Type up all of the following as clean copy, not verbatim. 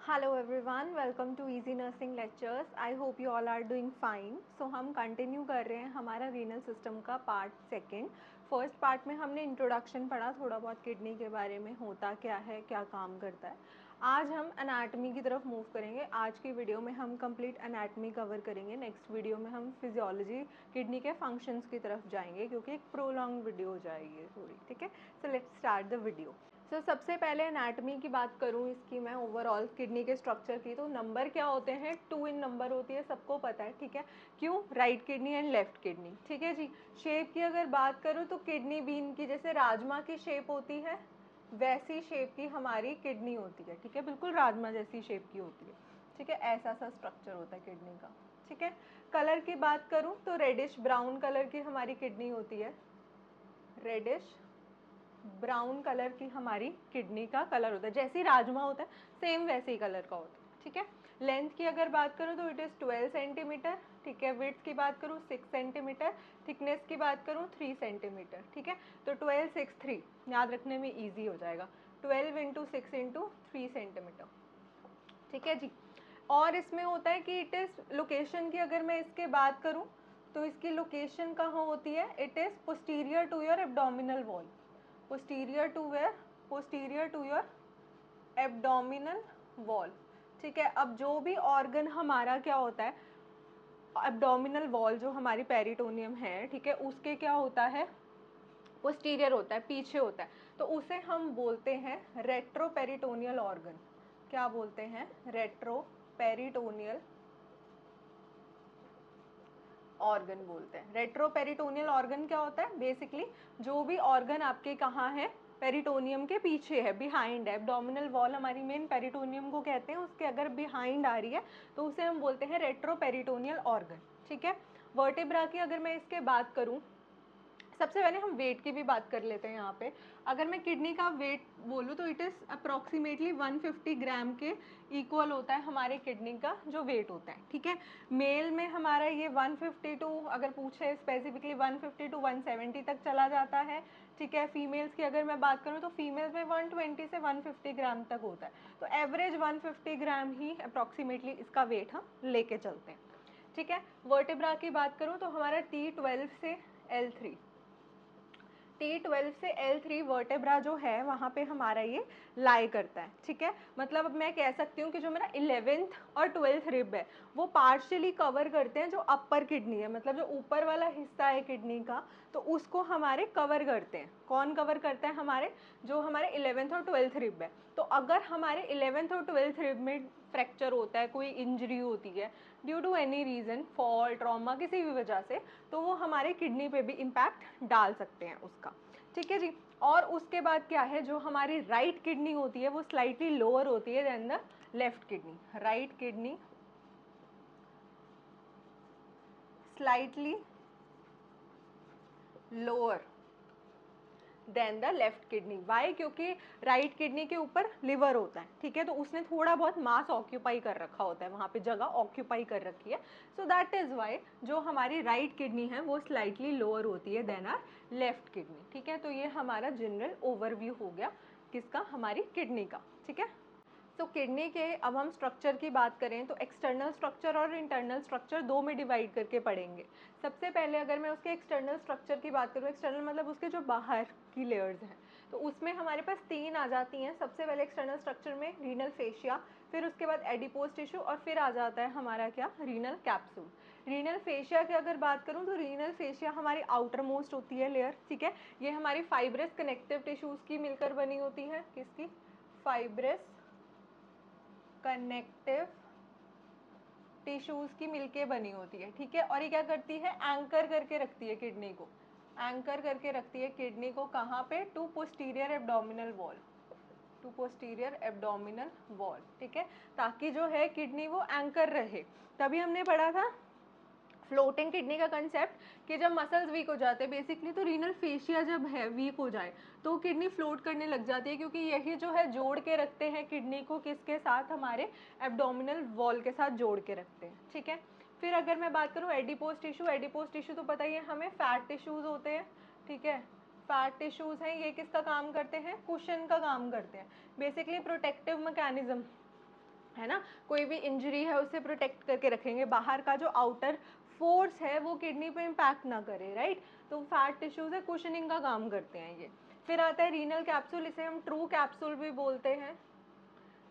Hello everyone, welcome to Easy Nursing Lectures. I hope you all are doing fine. So हम continue कर रहे हैं हमारा renal system का पार्ट सेकंड. फर्स्ट पार्ट में हमने इंट्रोडक्शन पढ़ा, थोड़ा बहुत किडनी के बारे में, होता क्या है, क्या काम करता है. आज हम एनाटमी की तरफ मूव करेंगे. आज की वीडियो में हम कंप्लीट एनाटमी कवर करेंगे. नेक्स्ट वीडियो में हम फिजियोलॉजी, किडनी के फंक्शंस की तरफ जाएंगे क्योंकि एक प्रोलॉन्ग वीडियो हो जाएगी थोड़ी. ठीक है, so let's start the video. सबसे पहले एनाटमी की बात करूँ इसकी मैं ओवरऑल किडनी के स्ट्रक्चर की, तो नंबर क्या होते हैं, 2 इन नंबर होती है, सबको पता है. ठीक है, क्यों, right kidney and left kidney. ठीक है जी. शेप की अगर बात करूँ तो किडनी बीन की जैसे राजमा की शेप होती है वैसी शेप की हमारी किडनी होती है. ठीक है, बिल्कुल राजमा जैसी शेप की होती है. ठीक है, ऐसा सा स्ट्रक्चर होता है किडनी का. ठीक है, कलर की बात करूँ तो रेडिश ब्राउन कलर की हमारी किडनी होती है. रेडिश ब्राउन कलर की हमारी किडनी का कलर होता है, जैसे राजमा होता है सेम वैसे ही कलर का होता है. ठीक है, लेंथ की अगर बात करूँ तो इट इज़ 12 सेंटीमीटर. ठीक है, विड्थ की बात करूँ 6 सेंटीमीटर. थिकनेस की बात करूँ 3 सेंटीमीटर. ठीक है, तो 12 6 3 याद रखने में ईजी हो जाएगा. 12 इंटू 6 इंटू 3 सेंटीमीटर. ठीक है जी. और इसमें होता है कि इट इज़ लोकेशन की अगर मैं इसके बात करूँ तो इसकी लोकेशन कहाँ होती है, it is posterior to your abdominal wall. posterior to where, posterior to your abdominal wall. ठीक है, अब जो भी ऑर्गन हमारा क्या होता है, एब्डोमिनल वॉल जो हमारी पेरिटोनियम है, ठीक है, उसके क्या होता है, पोस्टीरियर होता है, पीछे होता है, तो उसे हम बोलते हैं रेट्रोपेरिटोनियल ऑर्गन. क्या बोलते हैं, रेट्रोपेरिटोनियल ऑर्गन बोलते हैं. रेट्रोपेरिटोनियल ऑर्गन क्या होता है, बेसिकली जो भी ऑर्गन आपके कहाँ है, पेरिटोनियम के पीछे है, बिहाइंड है. एब्डोमिनल वॉल हमारी मेन पेरिटोनियम को कहते हैं, उसके अगर बिहाइंड आ रही है तो उसे हम बोलते हैं रेट्रोपेरिटोनियल ऑर्गन. ठीक है, वर्टेब्रा की अगर मैं इसके बात करूँ, सबसे पहले हम वेट की भी बात कर लेते हैं. यहाँ पे अगर मैं किडनी का वेट बोलूँ तो इट इज़ अप्रॉक्सीमेटली 150 ग्राम के इक्वल होता है हमारे किडनी का जो वेट होता है. ठीक है, मेल में हमारा ये 150 टू, अगर पूछे स्पेसिफिकली 150 टू 170 तक चला जाता है. ठीक है, फीमेल्स की अगर मैं बात करूँ तो फीमेल्स में 120 से 150 ग्राम तक होता है. तो एवरेज 150 ग्राम ही अप्रॉक्सीमेटली इसका वेट हम लेके चलते हैं. ठीक है, वर्टेब्रा की बात करूँ तो हमारा T12 से L3, T12 से L3 वर्टेब्रा जो है वहाँ पे हमारा ये लाई करता है. ठीक है, मतलब अब मैं कह सकती हूँ कि जो मेरा 11th और 12th रिब है वो पार्शियली कवर करते हैं जो अपर किडनी है, मतलब जो ऊपर वाला हिस्सा है किडनी का, तो उसको हमारे कवर करते हैं. कौन कवर करता है, हमारे जो हमारे 11th और 12th रिब है. तो अगर हमारे 11th और 12th रिब में फ्रैक्चर होता है, कोई इंजरी होती है due to any reason, fall, trauma, किसी भी वजह से, तो वो हमारे किडनी पे भी इम्पैक्ट डाल सकते हैं उसका. ठीक है जी. और उसके बाद क्या है, जो हमारी राइट किडनी होती है वो स्लाइटली लोअर होती है than the left kidney. Right kidney slightly lower than the left kidney. Why, क्योंकि राइट किडनी के ऊपर लिवर होता है. ठीक है, तो उसने थोड़ा बहुत मास ऑक्यूपाई कर रखा होता है, वहाँ पे जगह ऑक्यूपाई कर रखी है. सो दैट इज वाई जो हमारी राइट किडनी है वो स्लाइटली लोअर होती है देन आर लेफ्ट किडनी. ठीक है, तो ये हमारा जनरल ओवरव्यू हो गया किसका, हमारी किडनी का. ठीक है, तो किडनी के अब हम स्ट्रक्चर की बात करें तो एक्सटर्नल स्ट्रक्चर और इंटरनल स्ट्रक्चर दो में डिवाइड करके पढ़ेंगे. सबसे पहले अगर मैं उसके एक्सटर्नल स्ट्रक्चर की बात करूँ, एक्सटर्नल मतलब उसके जो बाहर की लेयर्स हैं, तो उसमें हमारे पास 3 आ जाती हैं. सबसे पहले एक्सटर्नल स्ट्रक्चर में रीनल फेशिया, फिर उसके बाद एडिपोज टिश्यू, और फिर आ जाता है हमारा क्या, रीनल कैप्सूल. रीनल फेशिया की अगर बात करूँ तो रीनल फेशिया हमारी आउटर मोस्ट होती है लेयर. ठीक है, ये हमारी फाइब्रस कनेक्टिव टिश्यूज़ की मिलकर बनी होती है. किसकी, फाइब्रस कनेक्टिव टिश्यूज की मिलके बनी होती है. ठीक है, और ये क्या करती है, एंकर करके रखती है किडनी को. एंकर करके रखती है किडनी को कहाँ पे, to posterior abdominal wall, to posterior abdominal wall. ठीक है, ताकि जो है किडनी वो एंकर रहे. तभी हमने पढ़ा था फ्लोटिंग किडनी का कंसेप्ट कि जब मसल्स वीक हो जाते हैं बेसिकली, तो रीनल फेशिया जब है वीक हो जाए तो किडनी फ्लोट करने लग जाती है, क्योंकि यही जो है जोड़ के रखते हैं किडनी को किसके साथ, हमारे एब्डोमिनल वॉल के साथ जोड़ के रखते हैं. ठीक है, फिर अगर मैं बात करूँ एडिपोज टिश्यू, एडिपोज टिश्यू तो पता ही है हमें, फैट टिश्यूज होते हैं. ठीक है, फैट टिश्यूज हैं, ये किसका काम करते हैं, कुशन का काम करते हैं. बेसिकली प्रोटेक्टिव मैकेनिज्म है ना, कोई भी इंजरी है उसे प्रोटेक्ट करके रखेंगे, बाहर का जो आउटर फोर्स है वो किडनी पे इम्पैक्ट ना करे, राइट। तो फैट टिश्यूज है कुशनिंग का काम करते हैं ये। फिर आता है रीनल कैप्सूल, इसे हम ट्रू कैप्सूल भी बोलते हैं,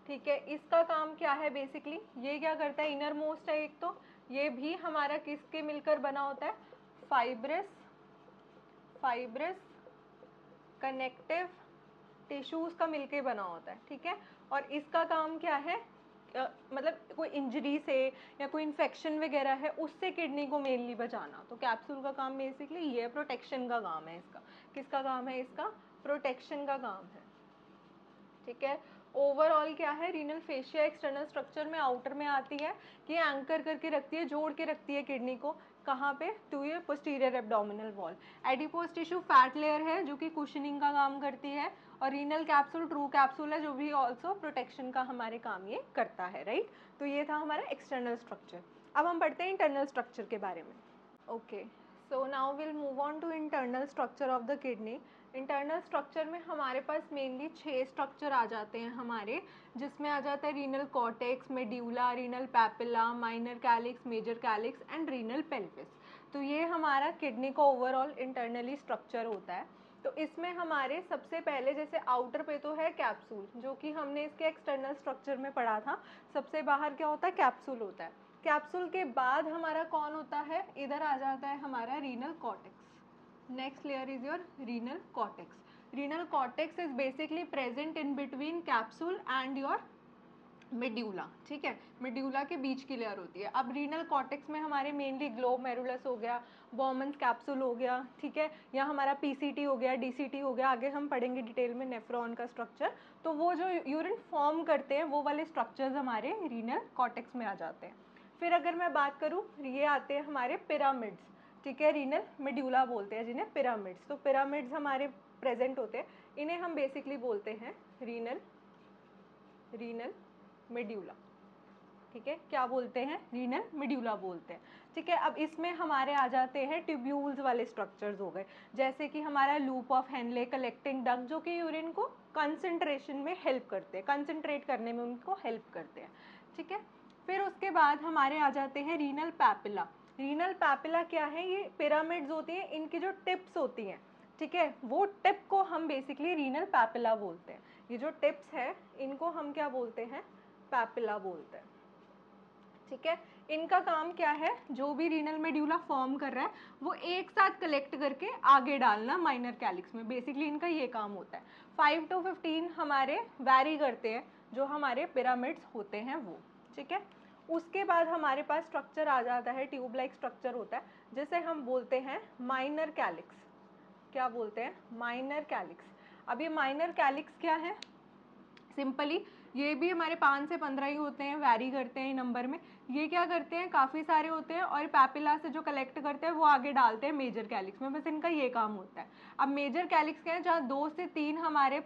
ठीक है। इसका काम क्या है बेसिकली, ये क्या करता है, इनर मोस्ट है एक, तो ये भी हमारा किसके मिलकर बना होता है, फाइब्रस कनेक्टिव टिश्यूज का मिलके बना होता है, ठीक है। और इसका काम क्या है, मतलब कोई इंजरी से या कोई इन्फेक्शन वगैरह है उससे किडनी को मेनली बचाना। तो कैप्सूल का काम बेसिकली ये प्रोटेक्शन का काम है इसका। किसका काम है इसका, प्रोटेक्शन का काम है, ठीक है। ओवरऑल क्या है, रीनल फेशिया एक्सटर्नल स्ट्रक्चर में आउटर में आती है कि एंकर करके रखती है, जोड़ के रखती है किडनी को, कहाँ पे, टू ये posterior abdominal wall. Adipose tissue fat layer है जो कि कुशनिंग का काम करती है, और रीनल कैप्सूल ट्रू कैप्सूल है जो भी ऑल्सो प्रोटेक्शन का हमारे काम ये करता है, राइट। तो ये था हमारा एक्सटर्नल स्ट्रक्चर। अब हम पढ़ते हैं इंटरनल स्ट्रक्चर के बारे में। Okay, so now will move on to internal structure of the kidney. Internal structure में हमारे पास मेनली 6 स्ट्रक्चर आ जाते हैं हमारे, जिसमें आ जाता है renal cortex, medulla, renal papilla, minor calyx, major calyx and renal pelvis. तो ये हमारा किडनी का ओवरऑल इंटरनली स्ट्रक्चर होता है। तो इसमें हमारे सबसे पहले जैसे आउटर पे तो है कैप्सूल, जो कि हमने इसके एक्सटर्नल स्ट्रक्चर में पढ़ा था। सबसे बाहर क्या होता है, कैप्सूल होता है। कैप्सूल के बाद हमारा कौन होता है, इधर आ जाता है हमारा renal cortex. Next layer is your renal cortex. Renal cortex is basically present in between capsule and your medulla, ठीक है। मेड्यूला के बीच की लेयर होती है। अब रीनल कॉर्टेक्स में हमारे मेनली ग्लोमेरुलस हो गया, बॉमन्स कैप्सूल हो गया, ठीक है, या हमारा पीसीटी हो गया, डीसीटी हो गया, आगे हम पढ़ेंगे डिटेल में नेफ्रॉन का स्ट्रक्चर। तो वो जो यूरिन फॉर्म करते हैं वो वाले स्ट्रक्चर्स हमारे रीनल कॉर्टेक्स में आ जाते हैं। फिर अगर मैं बात करूँ, ये आते हैं हमारे पिरामिड्स, ठीक है, रीनल मेड्यूला बोलते हैं जिन्हें पिरामिड्स। तो पिरामिड्स हमारे प्रेजेंट होते हैं, इन्हें हम बेसिकली बोलते हैं रीनल मेड्यूला, ठीक है। क्या बोलते हैं, रीनल मेड्यूला बोलते हैं, ठीक है। अब इसमें हमारे आ जाते हैं ट्यूब्यूल्स वाले स्ट्रक्चर्स हो गए, जैसे कि हमारा loop of Henle, collecting duct, जो कि यूरिन को कंसंट्रेशन में हेल्प करते हैं, कंसंट्रेट करने में उनको हेल्प करते हैं, ठीक है। फिर उसके बाद हमारे आ जाते हैं रीनल पैपिला। रीनल पैपिला क्या है, ये पिरामिड्स होती हैं, इनकी जो टिप्स होती हैं, ठीक है, वो टिप को हम बेसिकली रीनल पैपिला बोलते हैं। ये जो टिप्स है इनको हम क्या बोलते हैं, पैपिला बोलते हैं, ठीक है। इनका काम क्या है, जो भी रीनल मेड्यूला फॉर्म कर रहा है वो एक साथ कलेक्ट करके आगे डालना माइनर कैलिक्स में, बेसिकली इनका ये काम होता है। 5 to 15 हमारे वैरी करते हैं जो हमारे पिरामिड्स होते हैं वो, ठीक है। उसके बाद हमारे पास स्ट्रक्चर आ जाता है, ट्यूब लाइक स्ट्रक्चर होता है, जिसे हम बोलते हैं माइनर कैलिक्स। क्या बोलते हैं, माइनर कैलिक्स। अब ये माइनर कैलिक्स क्या है, सिंपली ये भी हमारे 5 से 15 ही होते हैं, वैरी करते हैं नंबर में। ये क्या करते हैं, काफ़ी सारे होते हैं, और पैपिला से जो कलेक्ट करते हैं वो आगे डालते हैं मेजर कैलिक्स में, बस इनका ये काम होता है। अब मेजर कैलिक्स क्या है, जहाँ 2 से 3 हमारे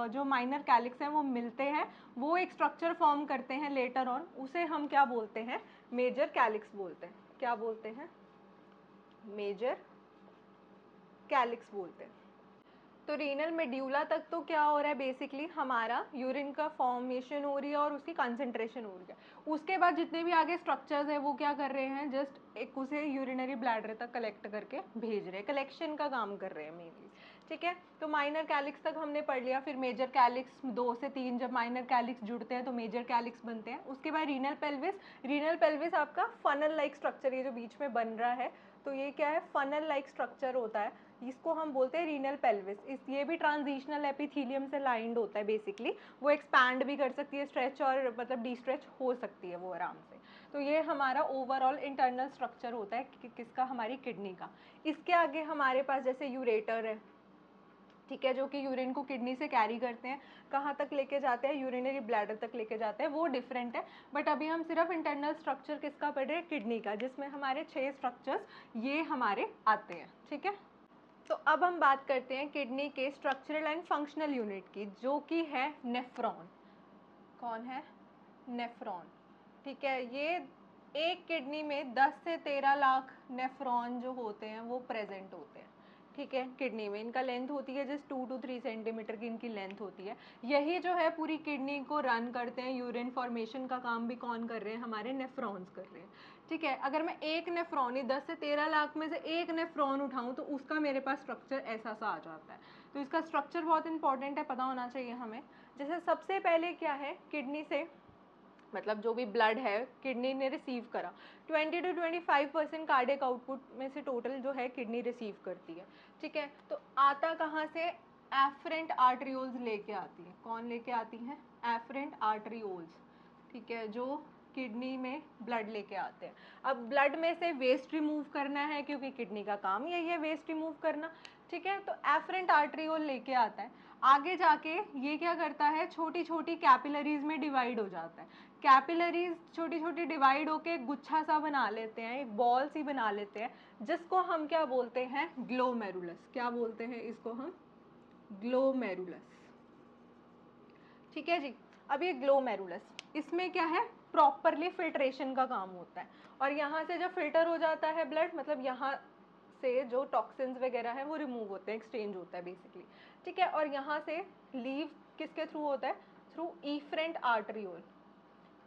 जो माइनर कैलिक्स हैं वो मिलते हैं, वो एक स्ट्रक्चर फॉर्म करते हैं लेटर ऑन, उसे हम क्या बोलते हैं, मेजर कैलिक्स बोलते हैं। क्या बोलते हैं, मेजर कैलिक्स बोलते हैं। तो रीनल मेड्यूला तक तो क्या हो रहा है, बेसिकली हमारा यूरिन का फॉर्मेशन हो रही है और उसकी कंसंट्रेशन हो रही है। उसके बाद जितने भी आगे स्ट्रक्चर्स है वो क्या कर रहे हैं, जस्ट एक उसे यूरिनरी ब्लैडर तक कलेक्ट करके भेज रहे हैं, कलेक्शन का काम कर रहे हैं मेनली, ठीक है। तो माइनर कैलिक्स तक हमने पढ़ लिया। फिर मेजर कैलिक्स 2 से 3 जब माइनर कैलिक्स जुड़ते हैं तो मेजर कैलिक्स बनते हैं। उसके बाद रीनल पेल्विस। रीनल पेल्विस आपका फनल लाइक स्ट्रक्चर, ये जो बीच में बन रहा है तो ये क्या है, फनल लाइक स्ट्रक्चर होता है, इसको हम बोलते हैं रीनल पेल्विस। इस ये भी ट्रांजिशनल एपिथेलियम से लाइंड होता है बेसिकली, वो एक्सपैंड भी कर सकती है, स्ट्रेच और मतलब डी स्ट्रेच हो सकती है वो आराम से। तो ये हमारा ओवरऑल इंटरनल स्ट्रक्चर होता है किसका, हमारी किडनी का। इसके आगे हमारे पास जैसे यूरेटर है, ठीक है, जो कि यूरिन को किडनी से कैरी करते हैं, कहाँ तक लेके जाते हैं, यूरिनरी ब्लैडर तक लेके जाते हैं, वो डिफरेंट है। बट अभी हम सिर्फ इंटरनल स्ट्रक्चर किसका पढ़ रहे हैं, किडनी का, जिसमें हमारे 6 स्ट्रक्चर्स ये हमारे आते हैं, ठीक है। तो अब हम बात करते हैं किडनी के स्ट्रक्चरल एंड फंक्शनल यूनिट की, जो कि है नेफ्रॉन। कौन है, नेफ्रॉन, ठीक है। ये एक किडनी में 10 से 13 लाख नेफ्रॉन जो होते हैं वो प्रेजेंट होते हैं, ठीक है, किडनी में इनका लेंथ होती है जस्ट 2 to 3 सेंटीमीटर की इनकी लेंथ होती है। यही जो है पूरी किडनी को रन करते हैं, यूरिन फॉर्मेशन का काम भी कौन कर रहे हैं, हमारे नेफ्रॉन्स कर रहे हैं। ठीक है, अगर मैं एक नेफ्रॉन ही 10 से 13 लाख में से एक नेफ्रॉन उठाऊं तो उसका मेरे पास स्ट्रक्चर ऐसा सा आ जाता है। तो इसका स्ट्रक्चर बहुत इंपॉर्टेंट है, पता होना चाहिए हमें। जैसे सबसे पहले क्या है, किडनी से मतलब जो भी ब्लड है किडनी ने रिसीव करा, 20 to 25% कार्डियक आउटपुट में से टोटल जो है किडनी रिसीव करती है। ठीक है, तो आता कहाँ से, एफरेंट आर्टरियोल्स लेके आती है। कौन लेके आती है, एफरेंट आर्टरियोल्स। ठीक है, जो किडनी में ब्लड लेके आते हैं। अब ब्लड में से वेस्ट रिमूव करना है क्योंकि किडनी का काम यही है वेस्ट रिमूव करना। ठीक है, तो एफरेंट आर्टरियोल लेके आता है। आगे जाके ये क्या करता है, छोटी छोटी कैपिलरीज में डिवाइड हो जाता है। कैपिलरीज छोटी छोटी डिवाइड होके गुच्छा सा बना लेते हैं, एक बॉल सी बना लेते हैं, जिसको हम क्या बोलते हैं, ग्लोमेरुलस। क्या बोलते हैं इसको हम, ग्लोमेरुलस। ठीक है जी। अब ये ग्लोमेरुलस, इसमें क्या है, प्रॉपरली फिल्ट्रेशन का काम होता है। और यहाँ से जब फिल्टर हो जाता है ब्लड, मतलब यहाँ से जो टॉक्सिन्स वगैरह है वो रिमूव होते हैं, एक्सचेंज होता है बेसिकली। ठीक है, और यहाँ से लीव किसके थ्रू होता है, थ्रू इफरेंट आर्टरियोल।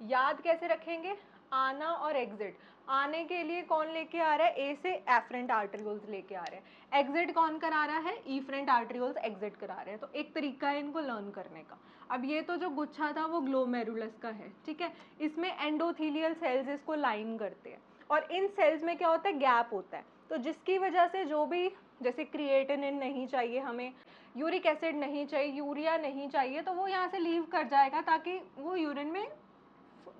याद कैसे रखेंगे, आना और एग्जिट। आने के लिए कौन लेके आ रहा है, ए से एफरेंट आर्टरियोल्स लेके आ रहे हैं, एग्जिट कौन करा रहा है, इफरेंट आर्टरियोल्स एग्जिट करा रहे हैं। तो एक तरीका है इनको लर्न करने का। अब ये तो जो गुच्छा था वो ग्लोमेरुलस का है। ठीक है, इसमें एंडोथीलियल सेल्स इसको लाइन करते हैं, और इन सेल्स में क्या होता है, गैप होता है। तो जिसकी वजह से जो भी, जैसे क्रिएटिनिन नहीं चाहिए हमें, यूरिक एसिड नहीं चाहिए, यूरिया नहीं चाहिए, तो वो यहाँ से लीव कर जाएगा ताकि वो यूरिन में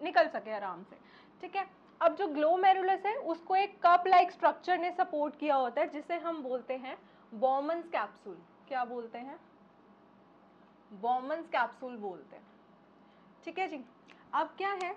निकल सके आराम से। ठीक है, अब जो ग्लोमेरुलस है उसको एक कप लाइक स्ट्रक्चर ने सपोर्ट किया होता है, जिसे हम बोलते हैं बॉमन्स कैप्सूल। क्या बोलते हैं, बॉमन्स कैप्सूल बोलते हैं। ठीक है जी। अब क्या है,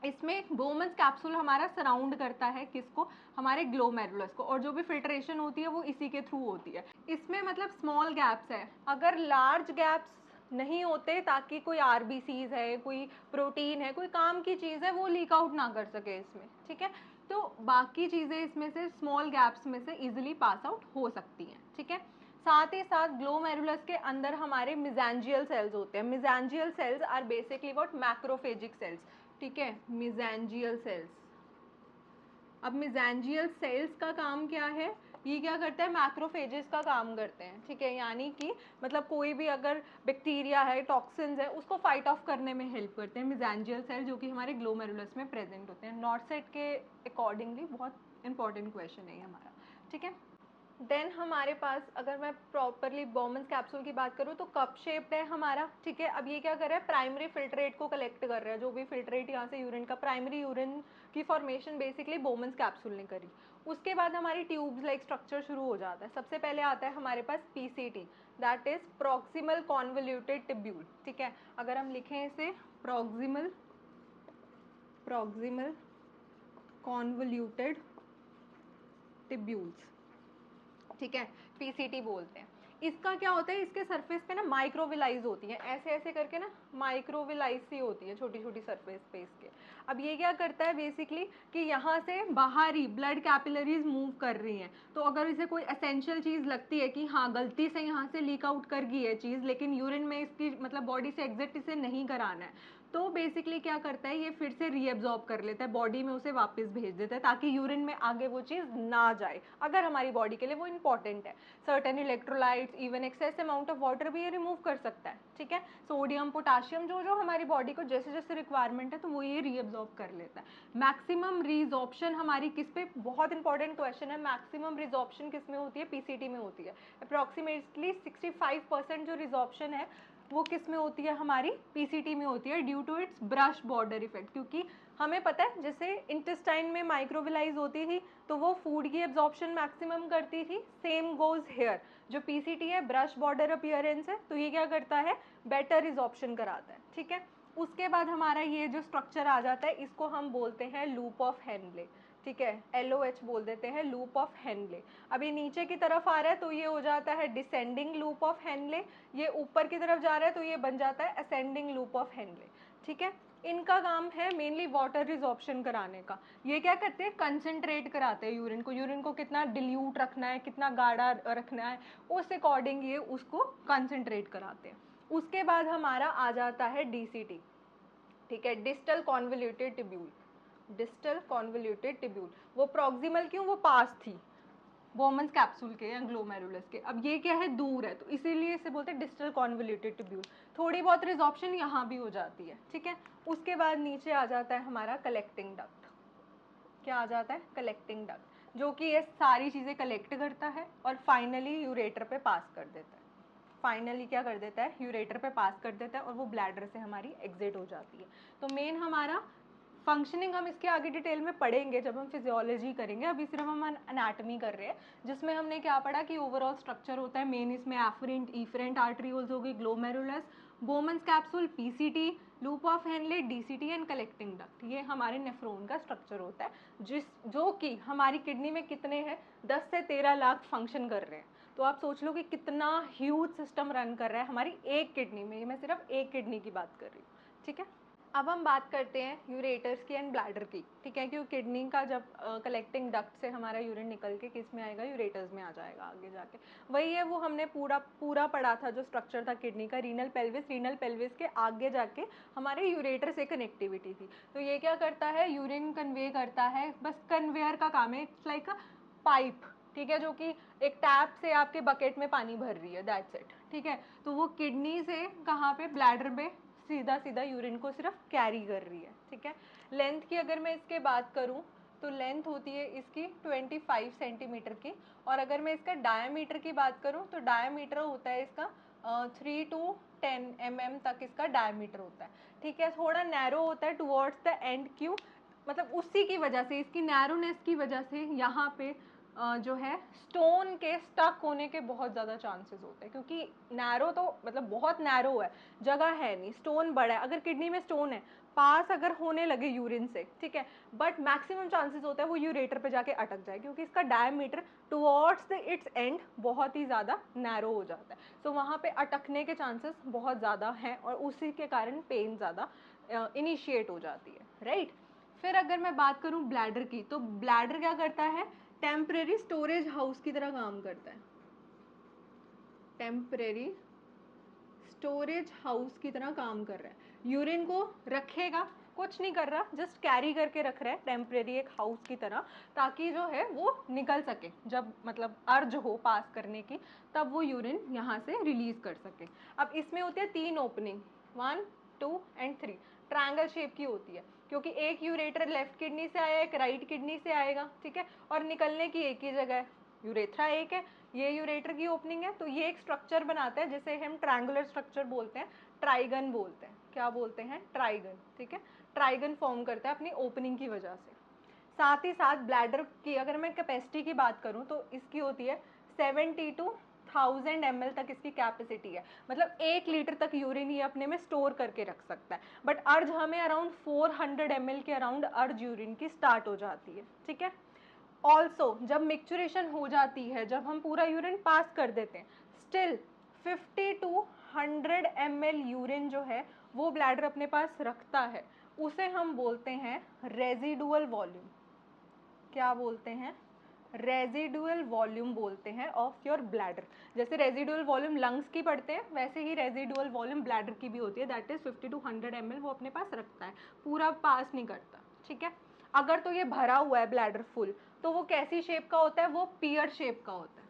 इसमें बोमन्स कैप्सूल हमारा सराउंड करता है किसको, हमारे ग्लोमेरुलस को, और जो भी फिल्ट्रेशन होती है वो इसी के थ्रू होती है। इसमें मतलब स्मॉल गैप्स है, अगर लार्ज गैप्स नहीं होते ताकि कोई आरबीसीज है, कोई प्रोटीन है, कोई काम की चीज़ है, वो लीक आउट ना कर सके इसमें। ठीक है, तो बाकी चीज़ें इसमें से स्मॉल गैप्स में से इजिली पास आउट हो सकती हैं। ठीक है, साथ ही साथ ग्लोमेरुलस के अंदर हमारे मिज़ेंजियल सेल्स होते हैं। Mesangial cells are basically what, macrophagic cells. ठीक है, मिज़ेंजियल सेल्स। अब मिज़ेंजियल सेल्स का काम क्या है, ये क्या करते हैं, मैक्रोफेजेस का काम करते हैं। ठीक है, यानी कि मतलब कोई भी अगर बैक्टीरिया है, टॉक्सिन्स है, उसको फाइट ऑफ करने में हेल्प करते हैं मिज़ेंजियल सेल, जो कि हमारे ग्लोमेरुलस में प्रेजेंट होते हैं। नॉर्थ सेट के अकॉर्डिंगली बहुत इंपॉर्टेंट क्वेश्चन है ये हमारा। ठीक है, देन हमारे पास अगर मैं प्रॉपरली बॉमन्स कैप्सूल की बात करूँ तो कप शेप्ड है हमारा। ठीक है, अब ये क्या कर रहा है, प्राइमरी फिल्ट्रेट को कलेक्ट कर रहा है, जो भी फिल्ट्रेट यहाँ से यूरिन का, प्राइमरी यूरिन की फॉर्मेशन बेसिकली बॉमन्स कैप्सूल ने करी। उसके बाद हमारी ट्यूब्स लाइक स्ट्रक्चर शुरू हो जाता है। सबसे पहले आता है हमारे पास PCT, that is proximal convoluted tubule. ठीक है, अगर हम लिखें इसे प्रॉक्सिमल कॉन्वोल्यूटेड टिब्यूल्स। ठीक है, पीसीटी बोलते हैं। इसका क्या होता है, इसके सरफेस पे ना माइक्रोविलाइज होती है, ऐसे ऐसे करके ना माइक्रोविलाइज सी होती है, छोटी छोटी सरफेस पे इसके। अब ये क्या करता है बेसिकली कि यहाँ से बाहरी ब्लड कैपिलरीज मूव कर रही हैं, तो अगर इसे कोई एसेंशियल चीज़ लगती है कि हाँ गलती से यहाँ से लीक आउट कर गई है चीज़, लेकिन यूरिन में इसकी मतलब बॉडी से एग्जिट इसे नहीं कराना है, तो बेसिकली क्या करता है, ये फिर से रीअब्जॉर्ब कर लेता है, बॉडी में उसे वापस भेज देता है ताकि यूरिन में आगे वो चीज़ ना जाए, अगर हमारी बॉडी के लिए वो इंपॉर्टेंट है। Certain electrolytes, even excess amount of water भी ये रिमूव कर सकता है। ठीक है, सोडियम, पोटाशियम, जो जो हमारी बॉडी को जैसे जैसे रिक्वायरमेंट है तो वो ये रीअब्जॉर्ब कर लेता है। मैक्सिमम रिजॉर्प्शन हमारी किस पे, बहुत इंपॉर्टेंट क्वेश्चन है, मैक्सिमम रिजॉर्प्शन किस में होती है, पीसीटी में होती है। अप्रॉक्सीमेटली 65% जो रिजॉर्प्शन है वो किस में होती है, हमारी पीसीटी में होती है, due to its brush border effect. क्योंकि हमें पता है जैसे इंटेस्टाइन में माइक्रोविलाइज होती थी तो वो फूड की एब्जॉर्प्शन मैक्सिमम करती थी, सेम गोज हेयर। जो पीसीटी है ब्रश बॉर्डर अपीयरेंस है, तो ये क्या करता है, बेटर रिजॉर्प्शन कराता है। ठीक है, उसके बाद हमारा ये जो स्ट्रक्चर आ जाता है, इसको हम बोलते हैं लूप ऑफ हेनले। ठीक है, LOH बोल देते हैं, लूप ऑफ हेनले। अभी नीचे की तरफ आ रहा है तो ये हो जाता है डिसेंडिंग लूप ऑफ हेनले, ये ऊपर की तरफ जा रहा है तो ये बन जाता है असेंडिंग लूप ऑफ हेनले। ठीक है, इनका काम है मेनली वाटर रिजॉर्प्शन कराने का। ये क्या करते हैं, कंसंट्रेट कराते हैं यूरिन को कितना डिल्यूट रखना है, कितना गाढ़ा रखना है, उस अकॉर्डिंग ये उसको कंसंट्रेट कराते हैं। उसके बाद हमारा आ जाता है DCT, ठीक है, distal convoluted tubule. Distal convoluted tubule, वो प्रॉक्सिमल क्यों, वो पास थी बोमन्स कैप्सूल के या ग्लोमेरुलस के। अब ये क्या है, दूर है, तो इसीलिए इसे बोलते हैं डिस्टल कॉन्वोल्यूटेड टिब्यूल। थोड़ी बहुत रिजॉर्प्शन यहाँ भी हो जाती है, ठीक है। उसके बाद नीचे आ जाता है हमारा कलेक्टिंग डक्ट। क्या आ जाता है, कलेक्टिंग डक्ट, जो कि ये सारी चीज़ें कलेक्ट करता है और फाइनली यूरेटर पे पास कर देता है। फाइनली क्या कर देता है, यूरेटर पे पास कर देता है और वो ब्लैडर से हमारी एग्जिट हो जाती है। तो मेन हमारा फंक्शनिंग हम इसके आगे डिटेल में पढ़ेंगे जब हम फिजियोलॉजी करेंगे, अभी सिर्फ हम एनाटॉमी कर रहे हैं, जिसमें हमने क्या पढ़ा कि ओवरऑल स्ट्रक्चर होता है मेन इसमें एफरेंट इफरेंट आर्टरियोल्स होगी, glomerulus, Bowman's capsule, PCT, loop of Henle, DCT and collecting duct. ये हमारे नेफ्रॉन का स्ट्रक्चर होता है, जो कि हमारी किडनी में कितने हैं, 10 से 13 लाख फंक्शन कर रहे हैं। तो आप सोच लो कि कितना ह्यूज सिस्टम रन कर रहा है हमारी एक किडनी में। मैं सिर्फ एक किडनी की बात कर रही हूँ, ठीक है। अब हम बात करते हैं यूरेटर्स की एंड ब्लैडर की, ठीक है, क्योंकि किडनी का जब कलेक्टिंग डक्ट से हमारा यूरिन निकल के किस में आएगा, यूरेटर्स में आ जाएगा आगे जाके। वही है, वो हमने पूरा पढ़ा था जो स्ट्रक्चर था किडनी का, रीनल पेल्विस के आगे जाके हमारे यूरेटर से कनेक्टिविटी थी। तो ये क्या करता है, यूरिन कन्वे करता है, बस कन्वेयर का काम है, इट्स लाइक अ पाइप, ठीक है, जो कि एक टैप से आपके बकेट में पानी भर रही है, दैट्स इट, ठीक है। तो वो किडनी से कहाँ पे, ब्लैडर में सीधा सीधा यूरिन को सिर्फ कैरी कर रही है, ठीक है। लेंथ की अगर मैं इसके बात करूं तो लेंथ होती है इसकी 25 सेंटीमीटर की, और अगर मैं इसका डायमीटर की बात करूं तो डायमीटर होता है इसका 3 to 10 mm तक इसका डायमीटर होता है, ठीक है। थोड़ा नैरो होता है टुवर्ड्स द एंड, क्यों, मतलब उसी की वजह से, इसकी नैरोनेस की वजह से यहाँ पे जो है स्टोन के स्टक होने के बहुत ज़्यादा चांसेस होते हैं, क्योंकि नैरो तो मतलब बहुत नैरो है, जगह है नहीं, स्टोन बड़ा है। अगर किडनी में स्टोन है, पास अगर होने लगे यूरिन से, ठीक है, बट मैक्सिमम चांसेस होता है वो यूरेटर पे जाके अटक जाए, क्योंकि इसका diameter towards the it's and बहुत ही ज़्यादा नैरो हो जाता है। सो वहाँ पे अटकने के चांसेस बहुत ज़्यादा हैं और उसी के कारण पेन ज़्यादा इनिशिएट हो जाती है, राइट। फिर अगर मैं बात करूँ ब्लैडर की, तो ब्लैडर क्या करता है, टेम्परेरी स्टोरेज हाउस की तरह काम करता है। टेम्परेरी स्टोरेज हाउस की तरह काम कर रहा है, यूरिन को रखेगा, कुछ नहीं कर रहा, जस्ट कैरी करके रख रहा है टेम्परेरी एक हाउस की तरह, ताकि जो है वो निकल सके, जब मतलब अर्ज हो पास करने की, तब वो यूरिन यहाँ से रिलीज कर सके। अब इसमें होती है 3 ओपनिंग, 1, 2 एंड 3, ट्रायंगल शेप की होती है, क्योंकि एक यूरेटर लेफ्ट किडनी से आया, एक राइट किडनी से आएगा, ठीक है, और निकलने की एक ही जगह है, यूरेथ्रा एक है, ये यूरेटर की ओपनिंग है, तो ये एक स्ट्रक्चर बनाता है जिसे हम ट्रायंगुलर स्ट्रक्चर बोलते हैं, ट्राइगन बोलते हैं। क्या बोलते हैं, ट्राइगन, ठीक है, ट्राइगन फॉर्म करता है अपनी ओपनिंग की वजह से। साथ ही साथ ब्लैडर की अगर मैं कैपेसिटी की बात करूं तो इसकी होती है 70 to 1000 ml तक इसकी कैपेसिटी है, मतलब 1 लीटर तक यूरिन ये अपने में स्टोर करके रख सकता है। बट अर्ज हमें अराउंड 400 ml के अराउंड अर्ज यूरिन की स्टार्ट हो जाती है, ठीक है। ऑल्सो जब मिक्चुरेशन हो जाती है, जब हम पूरा यूरिन पास कर देते हैं, स्टिल 50 to 100 ml यूरिन जो है वो ब्लैडर अपने पास रखता है, उसे हम बोलते हैं रेजिडुअल वॉल्यूम। क्या बोलते हैं, रेजिडुअल वॉल्यूम बोलते हैं ऑफ योर ब्लैडर। जैसे रेजिडुअल वॉल्यूम लंग्स की पढ़ते हैं, वैसे ही रेजिडुअल वॉल्यूम ब्लैडर की भी होती है, दैट इज 50 to 100 ml वो अपने पास रखता है, पूरा पास नहीं करता, ठीक है। अगर तो ये भरा हुआ है ब्लैडर फुल, तो वो कैसी शेप का होता है, वो पियर शेप का होता है,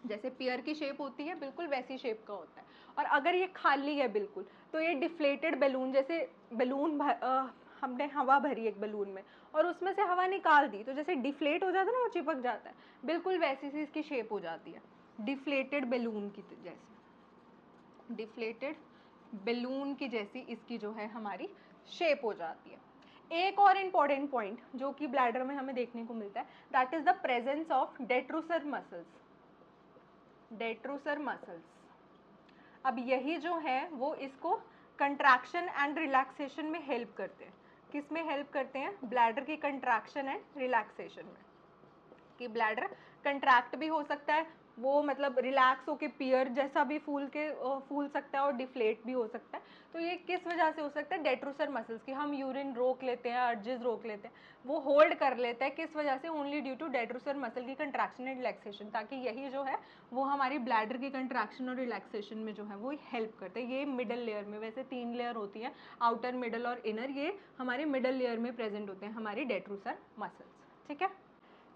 जैसे पियर की शेप होती है बिल्कुल वैसी शेप का होता है। और अगर ये खाली है बिल्कुल, तो ये डिफ्लेटेड बैलून, जैसे बैलून हमने हवा भरी एक बैलून में और उसमें से हवा निकाल दी, तो जैसे डिफ्लेट हो जाता है ना, वो चिपक जाता है, बिल्कुल वैसी सी इसकी शेप हो जाती है, डिफ्लेटेड बैलून की जैसी, डिफ्लेटेड बैलून की जैसी इसकी जो है हमारी शेप हो जाती है। एक और इम्पॉर्टेंट पॉइंट जो कि ब्लैडर में हमें देखने को मिलता है, that is the presence of detrusor muscles. Detrusor muscles, अब यही जो है वो इसको कंट्रैक्शन एंड रिलैक्सेशन में हेल्प करते हैं। किस में हेल्प करते हैं, ब्लैडर की कंट्रैक्शन एंड रिलैक्सेशन में, कि ब्लैडर कंट्रैक्ट भी हो सकता है, वो मतलब रिलैक्स होके पियर जैसा भी फूल सकता है और डिफ्लेट भी हो सकता है। तो ये किस वजह से हो सकता है, डेट्रोसर मसल्स की, हम यूरिन रोक लेते हैं, अर्जेस रोक लेते हैं, वो होल्ड कर लेते हैं, किस वजह से, ओनली ड्यू टू डेट्रोसर मसल की कंट्रैक्शन एंड रिलैक्सेशन, ताकि यही जो है वो हमारी ब्लैडर की कंट्रैक्शन और रिलैक्सेशन में जो है वो हेल्प करते हैं। ये मिडल लेयर में, वैसे 3 लेयर होती है, आउटर, मिडल और इनर, ये हमारे मिडल लेयर में प्रेजेंट होते हैं हमारी डेट्रोसर मसल्स, ठीक है।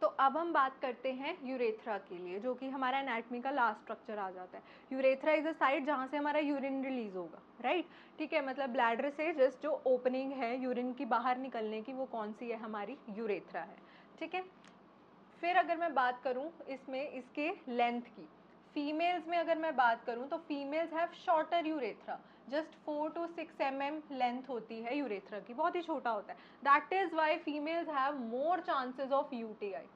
तो अब हम बात करते हैं यूरेथ्रा के लिए, जो कि हमारा एनाटमी का लास्ट स्ट्रक्चर आ जाता है। यूरेथ्रा इज अ साइट जहाँ से हमारा यूरिन रिलीज होगा, राइट, ठीक है, मतलब ब्लैडर से जस्ट जो ओपनिंग है यूरिन की बाहर निकलने की, वो कौन सी है, हमारी यूरेथ्रा है, ठीक है। फिर अगर मैं बात करूँ इसमें इसके लेंथ की, फीमेल्स में अगर मैं बात करूँ तो females have shorter urethra, just 4 to 6 mm length होती है यूरेथ्रा की, बहुत ही छोटा होता है। That is why females have more chances of UTI.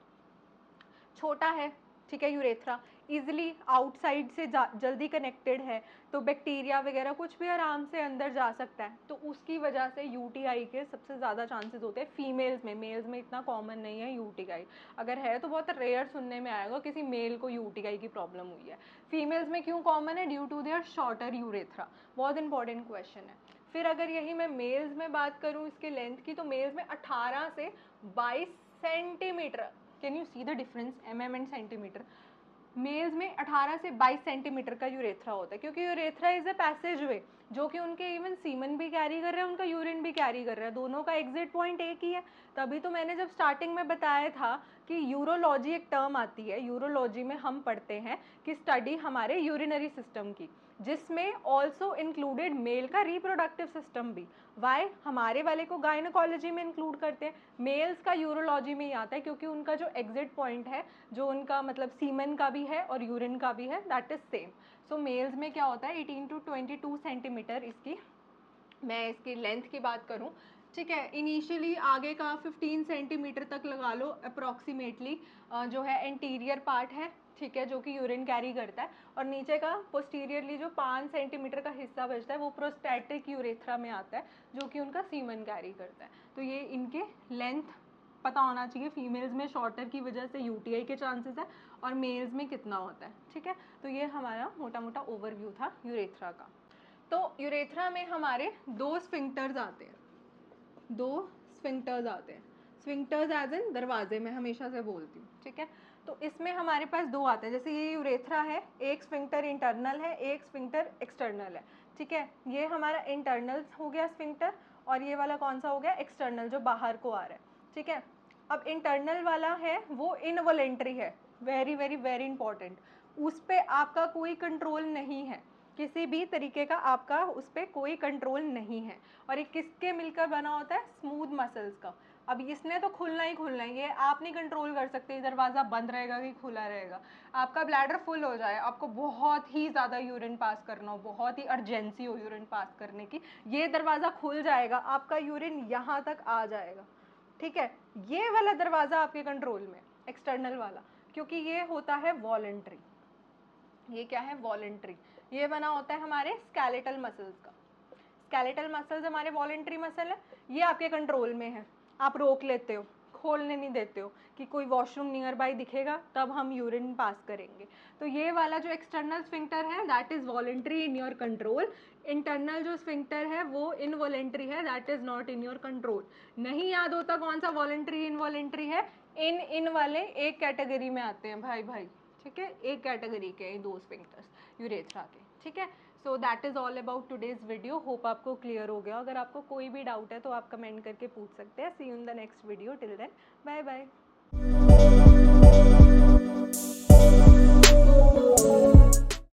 छोटा है, ठीक है, यूरेथ्रा इजिली आउटसाइड से जल्दी कनेक्टेड है, तो बैक्टीरिया वगैरह कुछ भी आराम से अंदर जा सकता है, तो उसकी वजह से यूटीआई के सबसे ज़्यादा चांसेस होते हैं फीमेल्स में। मेल्स में इतना कॉमन नहीं है यूटीआई, अगर है तो बहुत रेयर सुनने में आएगा किसी मेल को यूटीआई की प्रॉब्लम हुई है। फीमेल्स में क्यों कॉमन है, due to their shorter urethra, बहुत इंपॉर्टेंट क्वेश्चन है। फिर अगर यही मैं मेल्स में बात करूँ इसके लेंथ की, तो मेल्स में 18 से 22 centimetre, can you see the difference, mm and centimetre, males में 18 से 22 सेंटीमीटर का यूरेथ्रा होता है, क्योंकि यूरेथ्रा इज अ पैसेज वे, जो कि उनके इवन सीमन भी कैरी कर रहे हैं, उनका यूरिन भी कैरी कर रहा है, दोनों का एग्जिट पॉइंट एक ही है। तभी तो मैंने जब स्टार्टिंग में बताया था कि यूरोलॉजी एक टर्म आती है, यूरोलॉजी में हम पढ़ते हैं कि स्टडी हमारे यूरिनरी सिस्टम की, जिसमें ऑल्सो इंक्लूडेड मेल का रिप्रोडक्टिव सिस्टम भी। वाई, हमारे वाले को गायनोकोलॉजी में इंक्लूड करते हैं, मेल्स का यूरोलॉजी में ही आता है, क्योंकि उनका जो एग्जिट पॉइंट है, जो उनका मतलब सीमन का भी है और यूरिन का भी है, that is same. So males में क्या होता है, 18 to 22 सेंटीमीटर इसकी, मैं इसकी लेंथ की बात करूं, ठीक है, इनिशियली आगे का 15 सेंटीमीटर तक लगा लो अप्रॉक्सीमेटली, जो है एंटीरियर पार्ट है, ठीक है, जो कि यूरिन कैरी करता है, और नीचे का पोस्टीरियरली जो 5 सेंटीमीटर का हिस्सा बचता है वो प्रोस्टैटिक यूरेथ्रा में आता है, जो कि उनका सीमन कैरी करता है। तो ये इनके लेंथ पता होना चाहिए, फीमेल्स में शॉर्टर की वजह से यूटीआई के चांसेस है, और मेल्स में कितना होता है, ठीक है। तो ये हमारा मोटा मोटा ओवरव्यू था यूरेथ्रा का। तो यूरेथ्रा में हमारे 2 स्फिंक्टर्स आते हैं, 2 स्फिंक्टर्स आते हैं, स्फिंक्टर्स एज इन दरवाजे, में हमेशा से बोलती हूँ, ठीक है। तो इसमें हमारे पास 2 आते हैं, जैसे ये यूरेथ्रा है, एक स्फिंक्टर इंटरनल है, एक स्फिंक्टर एक्सटर्नल है, ठीक है। ये हमारा इंटरनल हो गया स्फिंक्टर, और ये वाला कौन सा हो गया, एक्सटर्नल, जो बाहर को आ रहा है, ठीक है। अब इंटरनल वाला है वो इनवॉलेंट्री है, वेरी वेरी वेरी इंपॉर्टेंट, उस पर आपका कोई कंट्रोल नहीं है, किसी भी तरीके का आपका उस पर कोई कंट्रोल नहीं है। और ये किसके मिलकर बना होता है, स्मूथ मसल्स का। अब इसने तो खुलना ही खुलना है, ये आप नहीं कंट्रोल कर सकते दरवाज़ा बंद रहेगा कि खुला रहेगा। आपका ब्लैडर फुल हो जाए, आपको बहुत ही ज़्यादा यूरिन पास करना हो, बहुत ही अर्जेंसी हो यूरिन पास करने की, ये दरवाज़ा खुल जाएगा, आपका यूरिन यहाँ तक आ जाएगा, ठीक है। ये वाला दरवाज़ा आपके कंट्रोल में, एक्सटर्नल वाला, क्योंकि ये होता है वॉलंटरी, ये क्या है, वॉलंटरी, ये बना होता है हमारे स्केलेटल मसल्स का। स्केलेटल मसल्स हमारे वॉलंटरी मसल है, ये आपके कंट्रोल में है, आप रोक लेते हो, खोलने नहीं देते हो कि कोई वॉशरूम नियर बाई दिखेगा तब हम यूरिन पास करेंगे। तो ये वाला जो एक्सटर्नल स्फिंक्टर है that is voluntary in your control, internal जो स्फिंक्टर है वो इनवॉलंटरी है, that is not in your control. नहीं याद होता कौन सा वॉलंटरी इनवॉलंटरी है, इन वाले एक कैटेगरी में आते हैं भाई भाई, ठीक है, एक कैटेगरी के 2 स्फिंक्टर्स यूरेथ्रा के, ठीक है। So that is all about today's video, hope आपको क्लियर हो गया। अगर आपको कोई भी डाउट है तो आप कमेंट करके पूछ सकते हैं। See you in the next video, till then bye bye.